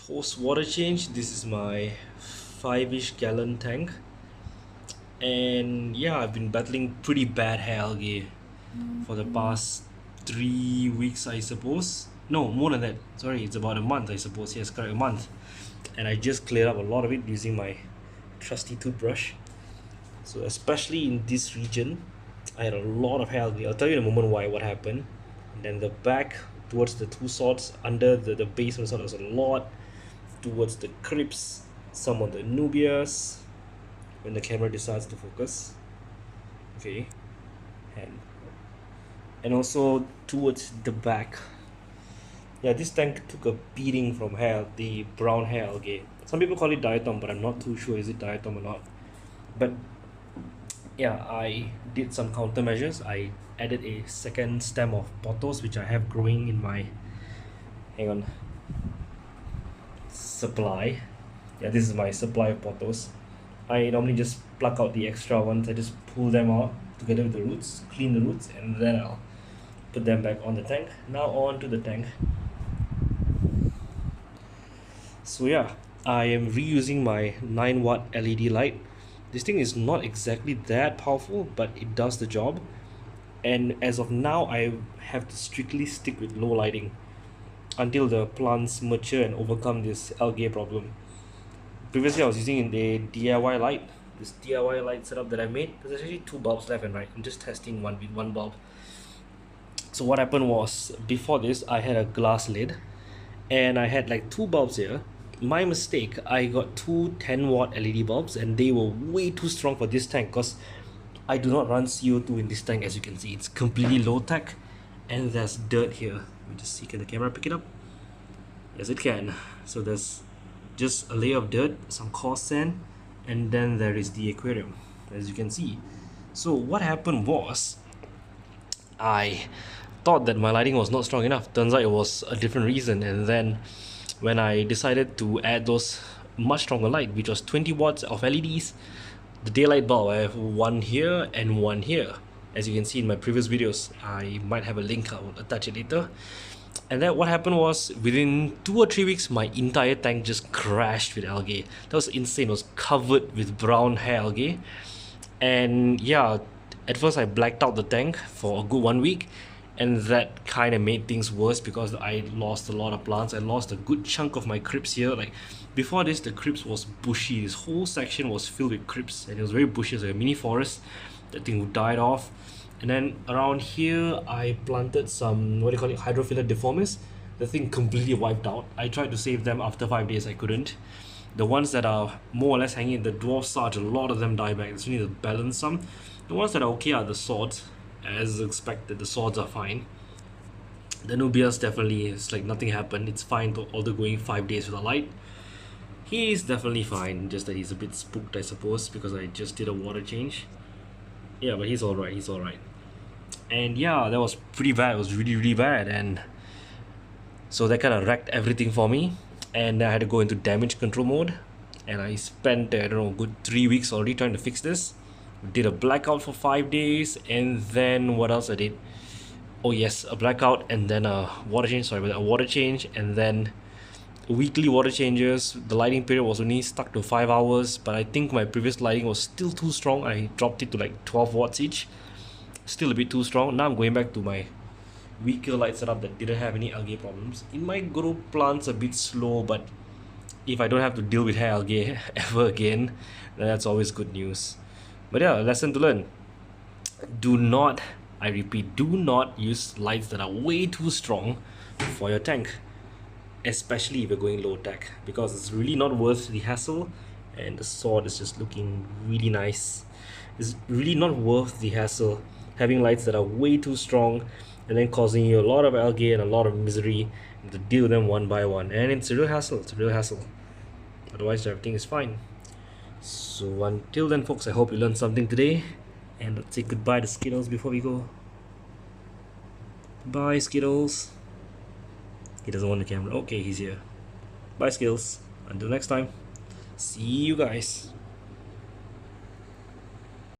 Post water change, this is my 5-ish gallon tank, and yeah, I've been battling pretty bad hair algae for the past 3 weeks, I suppose. No, more than that. Sorry, it's about a month, I suppose. Yes, correct, a month. And I just cleared up a lot of it using my trusty toothbrush. So especially in this region, I had a lot of hair algae. I'll tell you in a moment why, what happened. And then the back towards the two swords, under the base of the sword, was a lot. Towards the crypts, some of the nubias, when the camera decides to focus. Okay. And also towards the back. Yeah, this tank took a beating from the brown hair algae. Some people call it diatom, but I'm not too sure is it diatom or not. But yeah, I did some countermeasures. I added a second stem of pothos, which I have growing in my supply. Yeah, this is my supply of pothos. I normally just pluck out the extra ones. I just pull them out together with the roots, clean the roots, and then I'll put them back on the tank. Now on to the tank. So yeah, I am reusing my 9-watt LED light. This thing is not exactly that powerful, but it does the job. And as of now, I have to strictly stick with low lighting until the plants mature and overcome this algae problem. Previously I was using a DIY light. This DIY light setup that I made, there's actually 2 bulbs left and right. I'm just testing one with one bulb. So what happened was, before this I had a glass lid and I had like 2 bulbs here. My mistake, I got 2 10-watt LED bulbs and they were way too strong for this tank because I do not run CO2 in this tank. As you can see, it's completely low tech, and there's dirt here. Let me just see, can the camera pick it up? Yes, it can. So there's just a layer of dirt, some coarse sand, and then there is the aquarium, as you can see. So what happened was, I thought that my lighting was not strong enough. Turns out it was a different reason. And then when I decided to add those much stronger light, which was 20 watts of LEDs, the daylight bulb, I have one here and one here. As you can see in my previous videos, I might have a link, I will attach it later. And then what happened was, within 2 or 3 weeks, my entire tank just crashed with algae. That was insane. It was covered with brown hair algae. And yeah, at first I blacked out the tank for a good 1 week, and that kind of made things worse because I lost a lot of plants. I lost a good chunk of my crypts here. Like before this, the crypts was bushy. This whole section was filled with crypts and it was very bushy. It was like a mini forest. That thing died off. And then around here I planted some, what do you call it, Hydrophila deformis. The thing completely wiped out. I tried to save them after 5 days, I couldn't. The ones that are more or less hanging, the dwarf sarge, a lot of them die back. It's need to balance some. The ones that are okay are the swords. As expected, the swords are fine. The nubias definitely is like nothing happened. It's fine, although going 5 days without light. He's definitely fine, just that he's a bit spooked, I suppose, because I just did a water change. Yeah, but he's alright, he's alright. And yeah, that was pretty bad. It was really bad, and so that kind of wrecked everything for me. And I had to go into damage control mode, and I spent, I don't know, good 3 weeks already trying to fix this. Did a blackout for 5 days, and then what else I did? Oh yes, a blackout, and then a water change. Sorry, but a water change, and then weekly water changes. The lighting period was only stuck to 5 hours, but I think my previous lighting was still too strong. I dropped it to like 12 watts each. Still a bit too strong. Now I'm going back to my weaker light setup that didn't have any algae problems. It might grow plants a bit slow, but if I don't have to deal with hair algae ever again, then that's always good news. But yeah, a lesson to learn. Do not, I repeat, do not use lights that are way too strong for your tank, especially if you're going low tech, because it's really not worth the hassle. And the sword is just looking really nice. It's really not worth the hassle having lights that are way too strong and then causing you a lot of algae and a lot of misery, and to deal with them one by one. And it's a real hassle. It's a real hassle. Otherwise, everything is fine. So until then, folks, I hope you learned something today, and let's say goodbye to Skittles before we go. Bye, Skittles. He doesn't want the camera. Okay, he's here. Bye, Skittles. Until next time, see you guys.